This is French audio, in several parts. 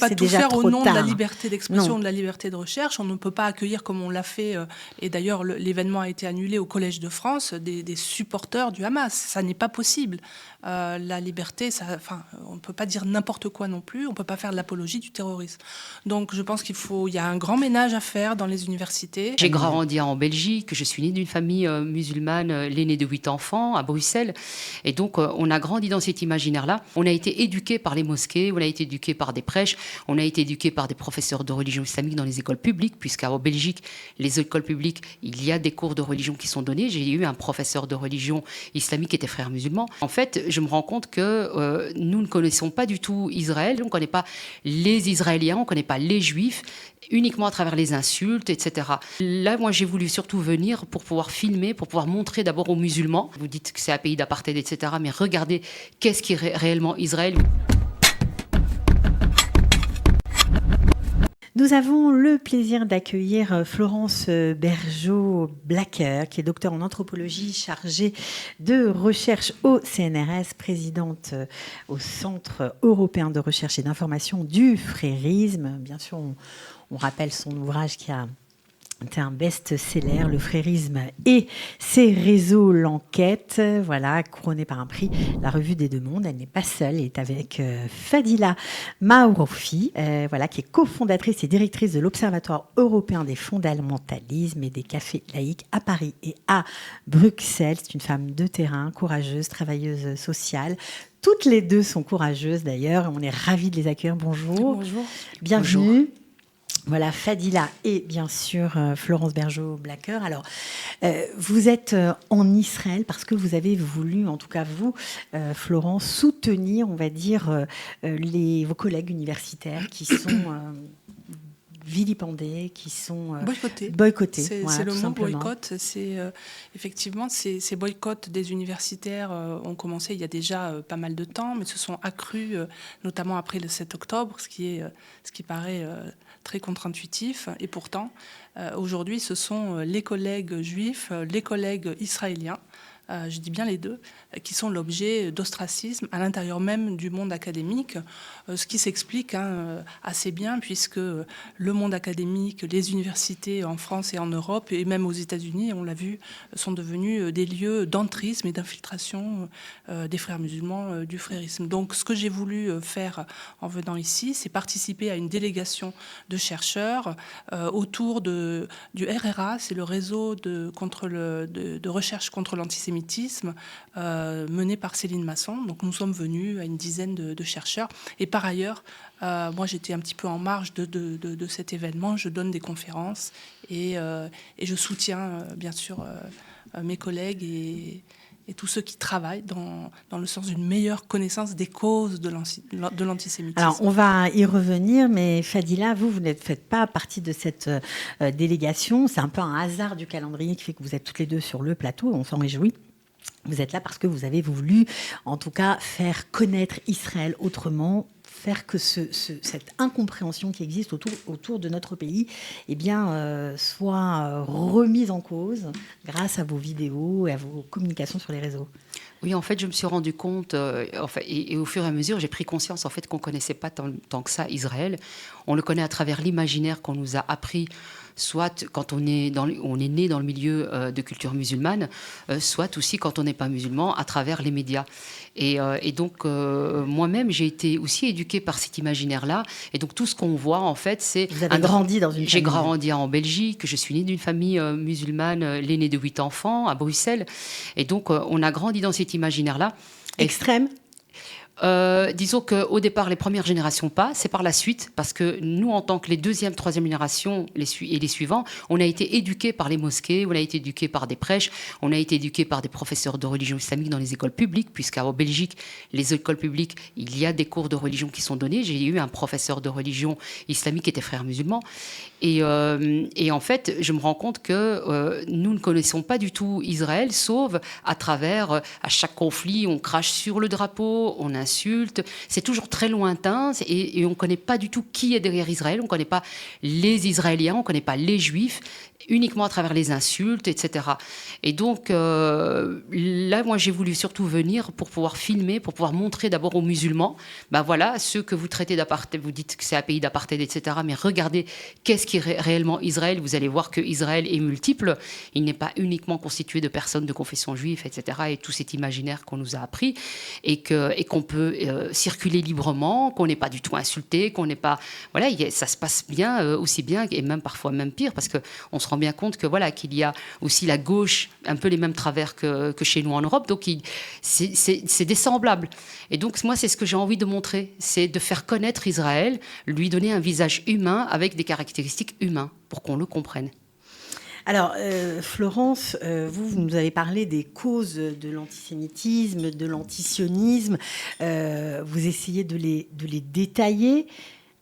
pas c'est tout déjà faire trop au nom de la tard. liberté d'expression, Non. de la liberté de recherche. On ne peut pas accueillir, comme on l'a fait, et d'ailleurs l'événement a été annulé au Collège de France, des supporters du Hamas. Ça n'est pas possible. La liberté, on ne peut pas dire n'importe quoi non plus. On ne peut pas faire de l'apologie du terrorisme. Donc je pense il y a un grand ménage à faire dans les universités. J'ai grandi en Belgique, je suis née d'une famille musulmane, l'aînée de 8 enfants à Bruxelles. Et donc, on a grandi dans cet imaginaire-là. On a été éduqués par les mosquées, on a été éduqués par des prêches, on a été éduqués par des professeurs de religion islamique dans les écoles publiques, puisqu'en Belgique, les écoles publiques, il y a des cours de religion qui sont donnés. J'ai eu un professeur de religion islamique qui était frère musulman. En fait, je me rends compte que nous ne connaissons pas du tout Israël, on ne connaît pas les Israéliens, on ne connaît pas les Juifs, uniquement à travers les insultes, etc. Là, moi, j'ai voulu surtout venir pour pouvoir filmer, pour pouvoir montrer d'abord aux musulmans. Vous dites que c'est un pays d'apartheid, etc. Mais regardez, qu'est-ce qui est réellement Israël ? Nous avons le plaisir d'accueillir Florence Bergeaud-Blacker, qui est docteure en anthropologie, chargée de recherche au CNRS, présidente au Centre européen de recherche et d'information du frérisme. Bien sûr, on rappelle son ouvrage qui a été un best-seller, Le frérisme et ses réseaux, l'enquête, voilà, couronné par un prix, la Revue des Deux Mondes. Elle n'est pas seule, elle est avec Fadila Maouroufi, voilà, qui est cofondatrice et directrice de l'Observatoire européen des fondamentalismes et des cafés laïcs à Paris et à Bruxelles. C'est une femme de terrain, courageuse, travailleuse sociale. Toutes les deux sont courageuses d'ailleurs, on est ravis de les accueillir. Bonjour. Bonjour. Bienvenue. Bonjour. Voilà, Fadila et bien sûr Florence Bergeaud-Blacker. Alors, vous êtes en Israël parce que vous avez voulu, en tout cas vous, Florence, soutenir, on va dire, vos collègues universitaires qui sont vilipendés, qui sont boycottés. C'est voilà, le mot simplement. boycott. Effectivement, ces boycotts des universitaires ont commencé il y a déjà pas mal de temps, mais se sont accrus, notamment après le 7 octobre, ce qui paraît très contre-intuitif. Et pourtant, aujourd'hui, ce sont les collègues juifs, les collègues israéliens, je dis bien les deux, qui sont l'objet d'ostracisme à l'intérieur même du monde académique, ce qui s'explique assez bien puisque le monde académique, les universités en France et en Europe et même aux États-Unis, on l'a vu, sont devenus des lieux d'entrisme et d'infiltration des frères musulmans du frérisme. Donc ce que j'ai voulu faire en venant ici, c'est participer à une délégation de chercheurs autour du RRA, c'est le réseau de recherche contre l'antisémitisme mené par Céline Masson. Donc nous sommes venus à une dizaine de chercheurs. Et par ailleurs, moi j'étais un petit peu en marge de cet événement. Je donne des conférences et je soutiens bien sûr mes collègues et tous ceux qui travaillent dans le sens d'une meilleure connaissance des causes de l'antisémitisme. Alors, on va y revenir, mais Fadila, vous ne faites pas partie de cette délégation. C'est un peu un hasard du calendrier qui fait que vous êtes toutes les deux sur le plateau. On s'en réjouit. Vous êtes là parce que vous avez voulu, en tout cas, faire connaître Israël autrement, faire que cette incompréhension qui existe autour de notre pays soit remise en cause grâce à vos vidéos et à vos communications sur les réseaux. Oui, en fait, je me suis rendu compte, et au fur et à mesure, j'ai pris conscience en fait qu'on ne connaissait pas tant que ça Israël. On le connaît à travers l'imaginaire qu'on nous a appris, soit quand on est né dans le milieu de culture musulmane, soit aussi quand on n'est pas musulman, à travers les médias. Et donc, moi-même, j'ai été aussi éduquée par cet imaginaire-là. Et donc, tout ce qu'on voit, en fait, c'est... Vous avez grandi dans une famille. J'ai grandi en Belgique. Je suis née d'une famille musulmane, l'aînée de 8 enfants, à Bruxelles. Et donc, on a grandi dans cet imaginaire-là. Extrême. Disons qu'au départ, les premières générations pas, c'est par la suite, parce que nous, en tant que les deuxième, troisième générations et les suivants, on a été éduqués par les mosquées, on a été éduqués par des prêches, on a été éduqués par des professeurs de religion islamique dans les écoles publiques, puisqu'en Belgique, les écoles publiques, il y a des cours de religion qui sont donnés. J'ai eu un professeur de religion islamique qui était frère musulman. Et en fait, je me rends compte que nous ne connaissons pas du tout Israël, sauf à travers, à chaque conflit, on crache sur le drapeau, on insulte insultes. C'est toujours très lointain et on ne connaît pas du tout qui est derrière Israël. On ne connaît pas les Israéliens, on ne connaît pas les Juifs, uniquement à travers les insultes, etc. Et donc, là, moi, j'ai voulu surtout venir pour pouvoir filmer, pour pouvoir montrer d'abord aux musulmans, voilà, ceux que vous traitez d'apartheid, vous dites que c'est un pays d'apartheid, etc. Mais regardez, qu'est-ce qui est réellement Israël? Vous allez voir que Israël est multiple. Il n'est pas uniquement constitué de personnes de confession juive, etc. Et tout cet imaginaire qu'on nous a appris et qu'on peut circuler librement, qu'on n'est pas du tout insulté, qu'on n'est pas... Voilà, ça se passe bien, aussi bien, et même parfois même pire, parce qu'on se rend bien compte que voilà, qu'il y a aussi la gauche, un peu les mêmes travers que chez nous en Europe, donc c'est des semblables. Et donc moi, c'est ce que j'ai envie de montrer, c'est de faire connaître Israël, lui donner un visage humain avec des caractéristiques humaines, pour qu'on le comprenne. Alors, Florence, vous nous avez parlé des causes de l'antisémitisme, de l'antisionisme. Vous essayez de les détailler.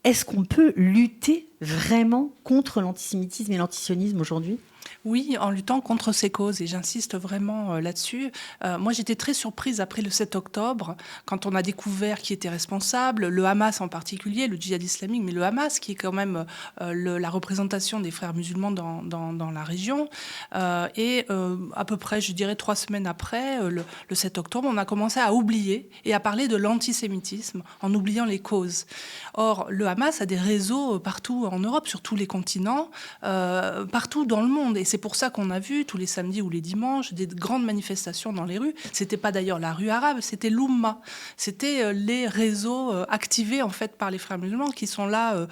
Est-ce qu'on peut lutter vraiment contre l'antisémitisme et l'antisionisme aujourd'hui ? Oui, en luttant contre ces causes, et j'insiste vraiment là-dessus. Moi, j'étais très surprise après le 7 octobre, quand on a découvert qui était responsable, le Hamas en particulier, le djihad islamique, mais le Hamas, qui est quand même la représentation des frères musulmans dans la région. Et à peu près, je dirais 3 semaines après, le 7 octobre, on a commencé à oublier et à parler de l'antisémitisme en oubliant les causes. Or, le Hamas a des réseaux partout en Europe, sur tous les continents, partout dans le monde. Et c'est pour ça qu'on a vu tous les samedis ou les dimanches des grandes manifestations dans les rues. C'était pas d'ailleurs la rue arabe, c'était l'Oumma. C'était les réseaux activés en fait par les frères musulmans qui sont là,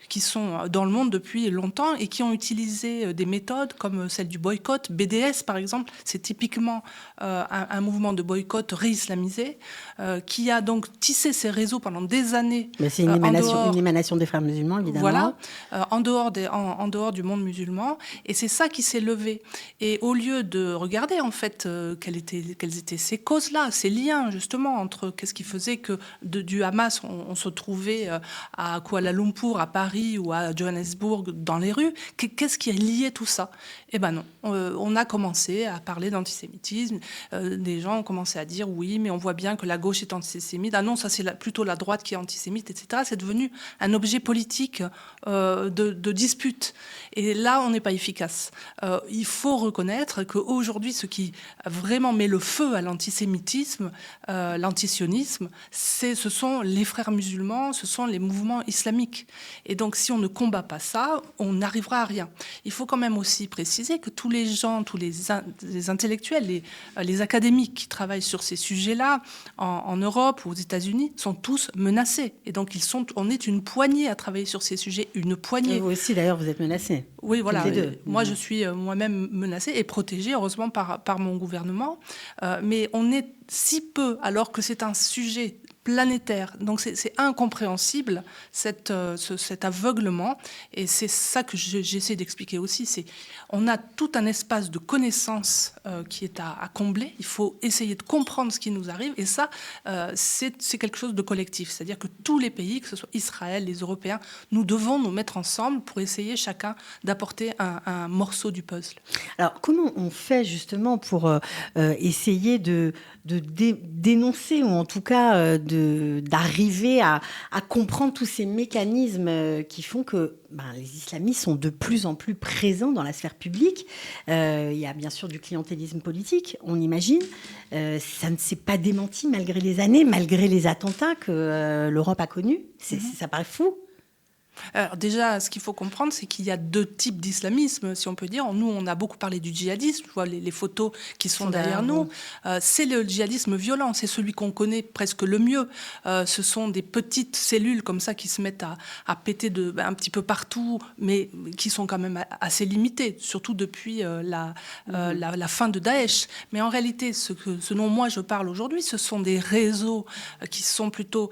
qui sont dans le monde depuis longtemps et qui ont utilisé des méthodes comme celle du boycott. BDS par exemple, c'est typiquement un mouvement de boycott réislamisé qui a donc tissé ses réseaux pendant des années. Mais c'est une émanation des frères musulmans évidemment. Voilà, en dehors du monde musulman. Et c'est ça qui s'est levé. Et au lieu de regarder en fait quelles étaient ces causes-là, ces liens justement entre qu'est-ce qui faisait que du Hamas on se trouvait à Kuala Lumpur, à Paris ou à Johannesburg dans les rues, qu'est-ce qui a lié tout ça? Eh ben non, on a commencé à parler d'antisémitisme, des gens ont commencé à dire oui, mais on voit bien que la gauche est antisémite, ah non, ça c'est plutôt la droite qui est antisémite, etc. C'est devenu un objet politique de dispute. Et là, on n'est pas efficace. Il faut reconnaître qu'aujourd'hui, ce qui vraiment met le feu à l'antisémitisme, l'antisionisme, ce sont les frères musulmans, ce sont les mouvements islamiques. Et donc, si on ne combat pas ça, on n'arrivera à rien. Il faut quand même aussi préciser que tous les gens, tous les intellectuels, les académiques qui travaillent sur ces sujets-là, en Europe ou aux États-Unis, sont tous menacés. Et donc, on est une poignée à travailler sur ces sujets, une poignée. Et vous aussi, d'ailleurs, vous êtes menacés. Oui, voilà. Moi, je suis moi-même menacée et protégée, heureusement, par mon gouvernement. Mais on est si peu, alors que c'est un sujet planétaire. Donc c'est incompréhensible, cet aveuglement. Et c'est ça que j'essaie d'expliquer aussi. On a tout un espace de connaissance qui est à combler. Il faut essayer de comprendre ce qui nous arrive. Et ça, c'est quelque chose de collectif. C'est-à-dire que tous les pays, que ce soit Israël, les Européens, nous devons nous mettre ensemble pour essayer chacun d'apporter un morceau du puzzle. Alors, comment on fait justement pour essayer de dénoncer ou en tout cas d'arriver à comprendre tous ces mécanismes qui font que les islamistes sont de plus en plus présents dans la sphère publique. Il y a bien sûr du clientélisme politique, on imagine. Ça ne s'est pas démenti malgré les années, malgré les attentats que l'Europe a connus. Ça paraît fou. Alors déjà, ce qu'il faut comprendre, c'est qu'il y a 2 types d'islamisme, si on peut dire. Nous, on a beaucoup parlé du djihadisme. Je vois les photos qui sont derrière nous. C'est le djihadisme violent, c'est celui qu'on connaît presque le mieux. Ce sont des petites cellules comme ça qui se mettent à péter un petit peu partout, mais qui sont quand même assez limitées, surtout depuis la fin de Daesh. Mais en réalité, ce dont moi je parle aujourd'hui, ce sont des réseaux qui sont plutôt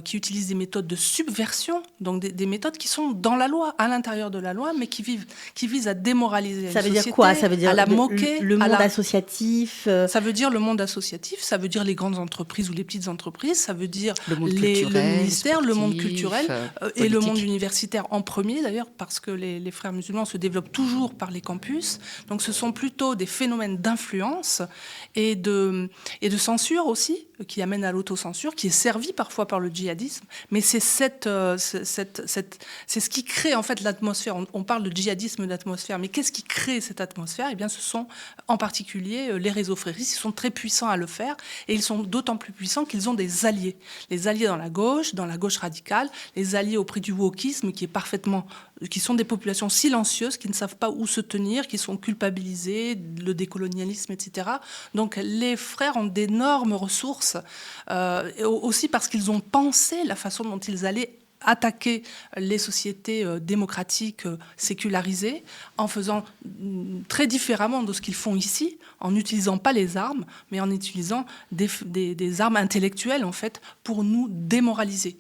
qui utilisent des méthodes de subversion, donc des méthodes qui sont dans la loi, à l'intérieur de la loi, mais qui visent à démoraliser Ça une veut société, dire quoi? Ça veut dire à la moquer. le monde associatif. Ça veut dire le monde associatif, ça veut dire les grandes entreprises ou les petites entreprises, ça veut dire le monde le culturel, ministère, le monde sportif, culturel et le monde universitaire en premier d'ailleurs, parce que les frères musulmans se développent toujours par les campus. Donc ce sont plutôt des phénomènes d'influence et de censure aussi, qui amènent à l'autocensure, qui est servie parfois par le djihadisme. Mais c'est c'est ce qui crée en fait l'atmosphère. On parle de djihadisme d'atmosphère, mais qu'est-ce qui crée cette atmosphère? Eh bien, ce sont en particulier les réseaux fréristes. Ils sont très puissants à le faire, et ils sont d'autant plus puissants qu'ils ont des alliés. Les alliés dans la gauche radicale, les alliés auprès du wokisme, qui sont des populations silencieuses, qui ne savent pas où se tenir, qui sont culpabilisées, le décolonialisme, etc. Donc les frères ont d'énormes ressources, aussi parce qu'ils ont pensé la façon dont ils allaient attaquer les sociétés démocratiques sécularisées en faisant très différemment de ce qu'ils font ici, en n'utilisant pas les armes, mais en utilisant des armes intellectuelles, en fait, pour nous démoraliser.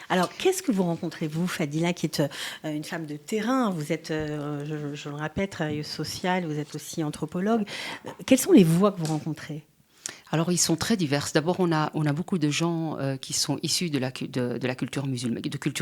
Alors, qu'est-ce que vous rencontrez, vous, Fadila, qui est une femme de terrain? Vous êtes, je le répète, travailleuse sociale, vous êtes aussi anthropologue. Quelles sont les voix que vous rencontrez? Alors, ils sont très divers. D'abord, on a beaucoup de gens qui sont issus de la culture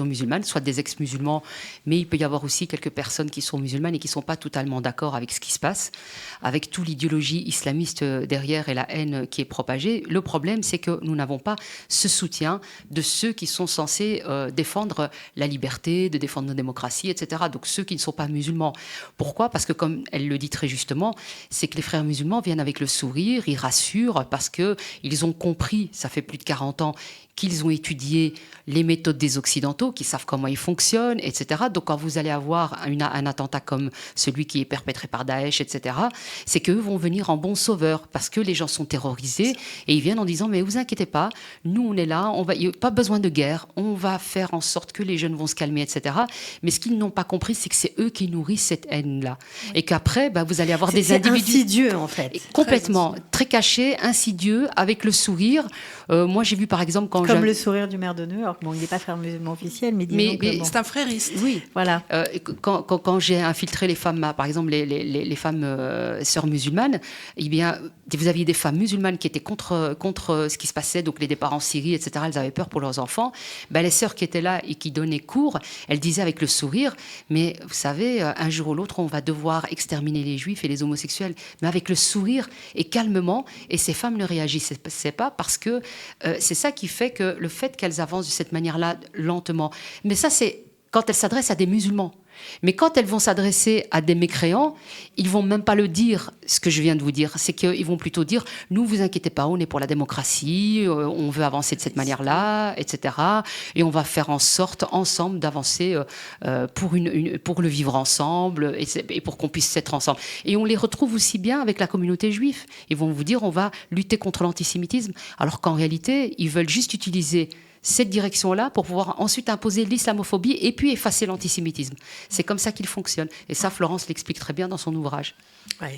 musulmane, soit des ex-musulmans, mais il peut y avoir aussi quelques personnes qui sont musulmanes et qui ne sont pas totalement d'accord avec ce qui se passe, avec toute l'idéologie islamiste derrière et la haine qui est propagée. Le problème, c'est que nous n'avons pas ce soutien de ceux qui sont censés défendre la liberté, de défendre nos démocraties, etc. Donc, ceux qui ne sont pas musulmans. Pourquoi? Parce que, comme elle le dit très justement, c'est que les frères musulmans viennent avec le sourire, ils rassurent, parce qu'ils ont compris, ça fait plus de 40 ans, qu'ils ont étudié les méthodes des Occidentaux, qui savent comment ils fonctionnent, etc. Donc quand vous allez avoir un attentat comme celui qui est perpétré par Daesh, etc., c'est qu'eux vont venir en bons sauveurs, parce que les gens sont terrorisés, et ils viennent en disant, mais vous inquiétez pas, nous on est là, il n'y a pas besoin de guerre, on va faire en sorte que les jeunes vont se calmer, etc. Mais ce qu'ils n'ont pas compris, c'est que c'est eux qui nourrissent cette haine-là. Oui. Et qu'après, vous allez avoir des individus... C'est insidieux, en fait. Complètement, très cachés, insidieux, avec le sourire. Moi, j'ai vu, par exemple, comme le sourire du maire de New York. Bon, il n'est pas frère musulman officiel, mais disons que... c'est un frériste. Oui, voilà. Quand j'ai infiltré les femmes, par exemple, les femmes sœurs musulmanes, eh bien, vous aviez des femmes musulmanes qui étaient contre ce qui se passait, donc les départs en Syrie, etc. Elles avaient peur pour leurs enfants. Les sœurs qui étaient là et qui donnaient cours, elles disaient avec le sourire, mais vous savez, un jour ou l'autre, on va devoir exterminer les juifs et les homosexuels, mais avec le sourire et calmement. Et ces femmes ne réagissaient pas parce que c'est ça qui fait que le fait qu'elles avancent de cette manière-là, lentement. Mais ça, c'est quand elles s'adressent à des musulmans. Mais quand elles vont s'adresser à des mécréants, ils vont même pas le dire, ce que je viens de vous dire. C'est qu'ils vont plutôt dire, nous, vous inquiétez pas, on est pour la démocratie, on veut avancer de cette manière-là, etc. Et on va faire en sorte, ensemble, d'avancer pour le vivre ensemble et pour qu'on puisse être ensemble. Et on les retrouve aussi bien avec la communauté juive. Ils vont vous dire, on va lutter contre l'antisémitisme, alors qu'en réalité, ils veulent juste utiliser cette direction-là pour pouvoir ensuite imposer l'islamophobie et puis effacer l'antisémitisme. C'est comme ça qu'il fonctionne. Et ça, Florence l'explique très bien dans son ouvrage. Ouais,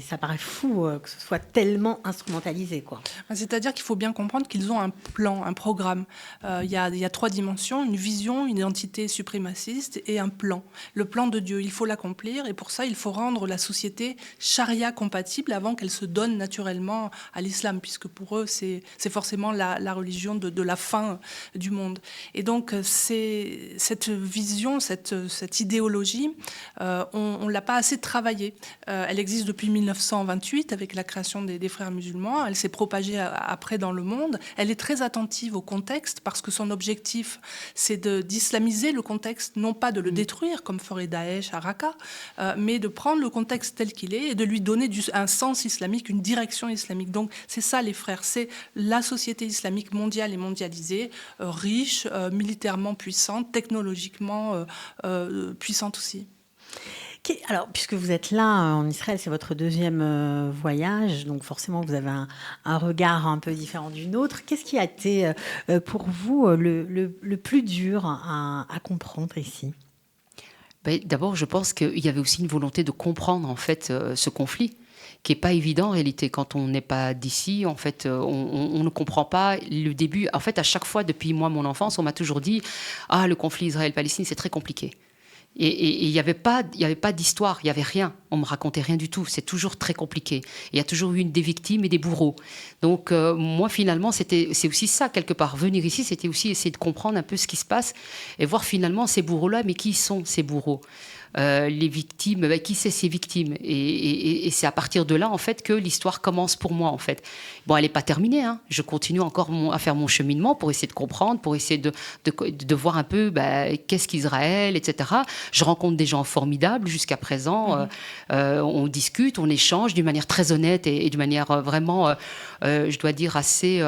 ça paraît fou que ce soit tellement instrumentalisé, quoi. C'est-à-dire qu'il faut bien comprendre qu'ils ont un plan, un programme. Il y a 3 dimensions, une vision, une identité suprémaciste et un plan. Le plan de Dieu, il faut l'accomplir et pour ça, il faut rendre la société charia compatible avant qu'elle se donne naturellement à l'islam, puisque pour eux, c'est forcément la religion de la fin du monde. Et donc, cette vision, cette idéologie, on ne l'a pas assez travaillée. Elle existe depuis 1928 avec la création des frères musulmans. Elle s'est propagée après dans le monde. Elle est très attentive au contexte parce que son objectif, c'est d'islamiser le contexte, non pas de le détruire comme ferait Daesh à Raqqa, mais de prendre le contexte tel qu'il est et de lui donner un sens islamique, une direction islamique. Donc c'est ça les frères, c'est la société islamique mondiale et mondialisée, riche, militairement puissante, technologiquement puissante aussi. Alors, puisque vous êtes là en Israël, c'est votre deuxième voyage, donc forcément vous avez un regard un peu différent du nôtre. Qu'est-ce qui a été pour vous le plus dur à comprendre ici ? D'abord, je pense qu'il y avait aussi une volonté de comprendre en fait ce conflit. qui est pas évident en réalité. Quand on n'est pas d'ici, en fait, on ne comprend pas le début. En fait, à chaque fois, depuis moi, mon enfance, on m'a toujours dit « Ah, le conflit Israël-Palestine, c'est très compliqué ». Et il n'y avait pas d'histoire, il n'y avait rien. On me racontait rien du tout. C'est toujours très compliqué. Il y a toujours eu des victimes et des bourreaux. Donc moi, finalement, c'est aussi ça, quelque part. Venir ici, c'était aussi essayer de comprendre un peu ce qui se passe et voir finalement ces bourreaux-là, mais qui sont ces bourreaux? Les victimes, qui c'est ces victimes? Et c'est à partir de là, en fait, que l'histoire commence pour moi, en fait. Bon, elle n'est pas terminée, hein. Je continue encore à faire mon cheminement pour essayer de comprendre, pour essayer de voir un peu qu'est-ce qu'Israël, etc. Je rencontre des gens formidables jusqu'à présent. On discute, on échange d'une manière très honnête et d'une manière vraiment, je dois dire, assez...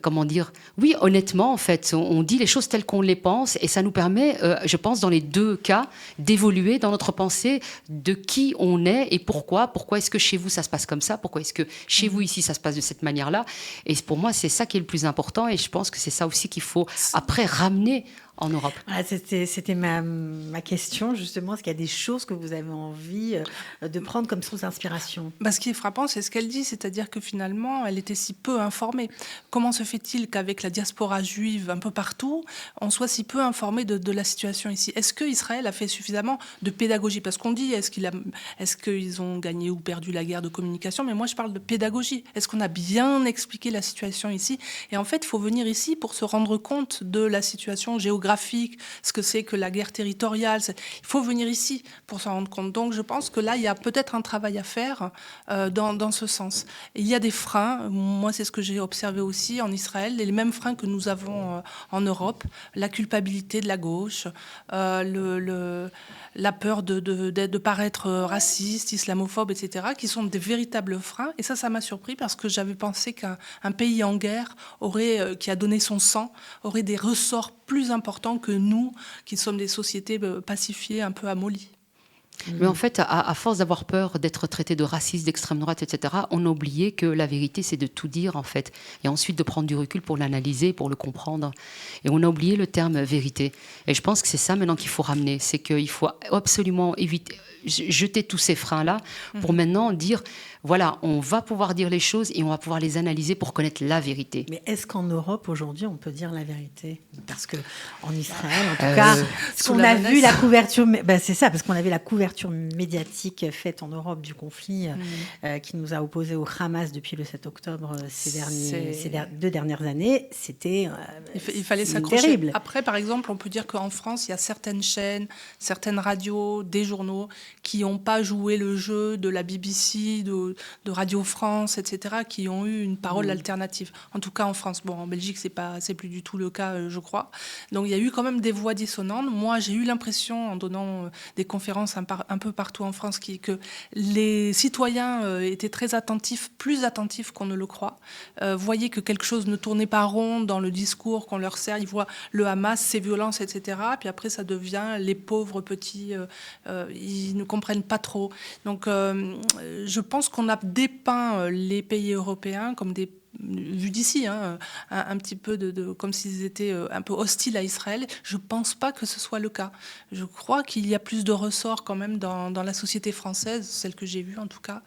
comment dire? Oui, honnêtement, en fait, on dit les choses telles qu'on les pense et ça nous permet, je pense, dans les deux cas, d'évoluer dans notre pensée de qui on est et pourquoi. Pourquoi est-ce que chez vous, ça se passe comme ça? Pourquoi est-ce que chez vous, ici, ça se passe de cette manière-là? Et pour moi, c'est ça qui est le plus important et je pense que c'est ça aussi qu'il faut après ramener en Europe. Voilà, c'était ma question, justement. Est-ce qu'il y a des choses que vous avez envie de prendre comme source d'inspiration? Ce qui est frappant, c'est ce qu'elle dit, c'est-à-dire que finalement, elle était si peu informée. Comment se fait-il qu'avec la diaspora juive un peu partout, on soit si peu informé de la situation ici? Est-ce qu'Israël a fait suffisamment de pédagogie? Parce qu'on dit, est-ce qu'ils ont gagné ou perdu la guerre de communication? Mais moi, je parle de pédagogie. Est-ce qu'on a bien expliqué la situation ici? Et en fait, il faut venir ici pour se rendre compte de la situation géographique, ce que c'est que la guerre territoriale. Il faut venir ici pour s'en rendre compte. Donc je pense que là, il y a peut-être un travail à faire dans ce sens. Et il y a des freins, moi c'est ce que j'ai observé aussi en Israël, les mêmes freins que nous avons en Europe, la culpabilité de la gauche, la peur de paraître raciste, islamophobe, etc., qui sont des véritables freins. Et ça m'a surpris parce que j'avais pensé qu'un pays en guerre qui a donné son sang, aurait des ressorts plus importants que nous, qui sommes des sociétés pacifiées, un peu amollies. Mais en fait, à force d'avoir peur d'être traité de raciste, d'extrême droite, etc., on a oublié que la vérité, c'est de tout dire, en fait. Et ensuite de prendre du recul pour l'analyser, pour le comprendre. Et on a oublié le terme vérité. Et je pense que c'est ça maintenant qu'il faut ramener. C'est qu'il faut absolument éviter, jeter tous ces freins-là pour maintenant dire, voilà, on va pouvoir dire les choses et on va pouvoir les analyser pour connaître la vérité. Mais est-ce qu'en Europe, aujourd'hui, on peut dire la vérité? Parce qu'en Israël, en tout cas, on a vu la couverture... c'est ça, parce qu'on avait la couverture médiatique faite en Europe du conflit qui nous a opposés au Hamas depuis le 7 octobre ces 2 dernières années. C'était il fallait s'accrocher. Terrible. Après, par exemple, on peut dire qu'en France, il y a certaines chaînes, certaines radios, des journaux qui n'ont pas joué le jeu de la BBC, de Radio France, etc., qui ont eu une parole alternative. En tout cas, en France. Bon, en Belgique, c'est plus du tout le cas, je crois. Donc, il y a eu quand même des voix dissonantes. Moi, j'ai eu l'impression, en donnant des conférences un peu partout en France, que les citoyens étaient très attentifs, plus attentifs qu'on ne le croit, voyaient que quelque chose ne tournait pas rond dans le discours qu'on leur sert. Ils voient le Hamas, ses violences, etc. Puis après, ça devient les pauvres petits, ils ne comprennent pas trop. Donc, je pense qu'on a dépeint les pays européens comme des vu d'ici, un petit peu comme s'ils étaient un peu hostiles à Israël. Je ne pense pas que ce soit le cas. Je crois qu'il y a plus de ressorts quand même dans la société française, celle que j'ai vue en tout cas,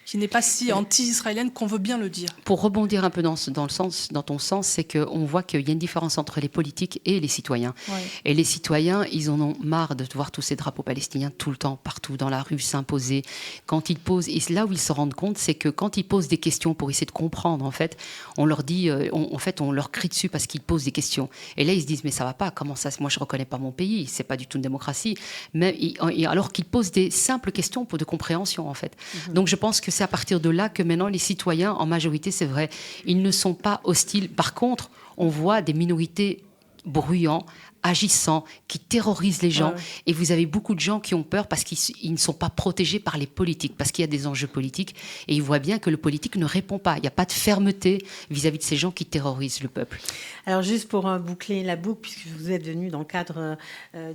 qui n'est pas si anti-israélienne qu'on veut bien le dire. Pour rebondir un peu dans ton sens, c'est qu'on voit qu'il y a une différence entre les politiques et les citoyens. Ouais. Et les citoyens, ils en ont marre de voir tous ces drapeaux palestiniens tout le temps, partout, dans la rue, s'imposer. Quand ils posent, et là où ils se rendent compte, c'est que quand ils posent des questions pour essayer de comprendre, en fait, on leur dit, on leur crie dessus parce qu'ils posent des questions. Et là, ils se disent, mais ça va pas, comment ça, moi je reconnais pas mon pays, c'est pas du tout une démocratie. Mais alors qu'ils posent des simples questions de compréhension, en fait. Donc je pense que c'est à partir de là que maintenant les citoyens, en majorité, c'est vrai, ils ne sont pas hostiles. Par contre, on voit des minorités bruyants, agissants, qui terrorisent les gens. Ouais. Et vous avez beaucoup de gens qui ont peur parce qu'ils ne sont pas protégés par les politiques, parce qu'il y a des enjeux politiques. Et ils voient bien que le politique ne répond pas. Il n'y a pas de fermeté vis-à-vis de ces gens qui terrorisent le peuple. Alors juste pour boucler la boucle, puisque vous êtes venu dans le cadre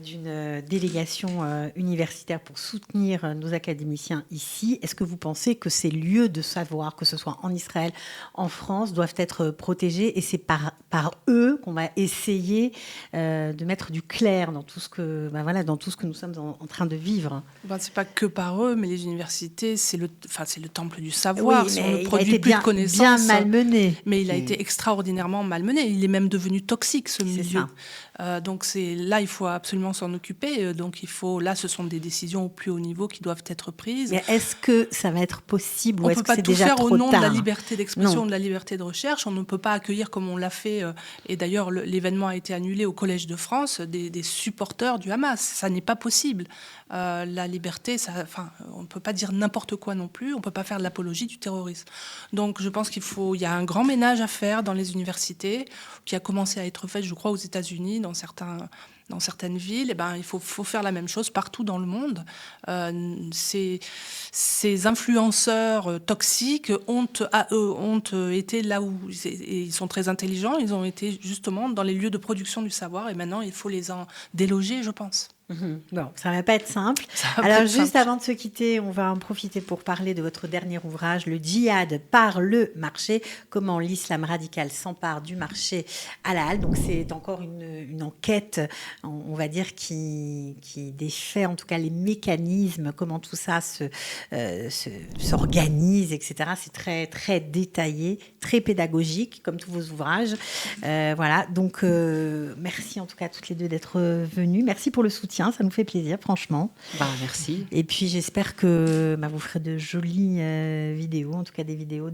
d'une délégation universitaire pour soutenir nos académiciens ici, est-ce que vous pensez que ces lieux de savoir, que ce soit en Israël, en France, doivent être protégés et c'est par eux qu'on va essayer de de mettre du clair dans tout ce que, voilà, dans tout ce que nous sommes en train de vivre. C'est pas que par eux, mais les universités, c'est le temple du savoir. Oui, si on mais ne il a produit été plus de connaissances, bien malmené. mais il a été extraordinairement malmené. Il est même devenu toxique, ce milieu. Donc là, il faut absolument s'en occuper. Donc là, ce sont des décisions au plus haut niveau qui doivent être prises. Mais est-ce que ça va être possible, on ou ne est-ce peut que pas c'est tout déjà faire trop au nom tard? de la liberté d'expression, Non. de la liberté de recherche. On ne peut pas accueillir, comme on l'a fait, et d'ailleurs l'événement a été annulé au Collège de France, des supporters du Hamas. Ça n'est pas possible. La liberté, on ne peut pas dire n'importe quoi non plus. On ne peut pas faire de l'apologie du terrorisme. Donc je pense il y a un grand ménage à faire dans les universités, qui a commencé à être fait, je crois, aux États-Unis, dans certaines villes. Il faut faire la même chose partout dans le monde. Ces influenceurs toxiques ont été là où ils sont très intelligents. Ils ont été justement dans les lieux de production du savoir, et maintenant il faut les en déloger, je pense. Bon, ça ne va pas être simple. Alors, juste avant de se quitter, on va en profiter pour parler de votre dernier ouvrage, Le djihad par le marché, comment l'islam radical s'empare du marché halal. Donc, c'est encore une enquête, on va dire, qui défait en tout cas les mécanismes, comment tout ça s'organise, etc. C'est très, très détaillé, très pédagogique, comme tous vos ouvrages. Voilà, donc merci en tout cas à toutes les deux d'être venues. Merci pour le soutien. Ça nous fait plaisir, franchement. Merci. Et puis, j'espère que vous ferez de jolies vidéos, en tout cas des vidéos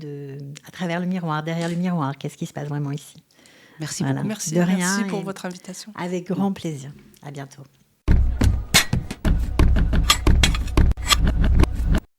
à travers le miroir, derrière le miroir. Qu'est-ce qui se passe vraiment ici? Merci beaucoup. Merci, de rien, merci pour votre invitation. Avec grand plaisir. À bientôt.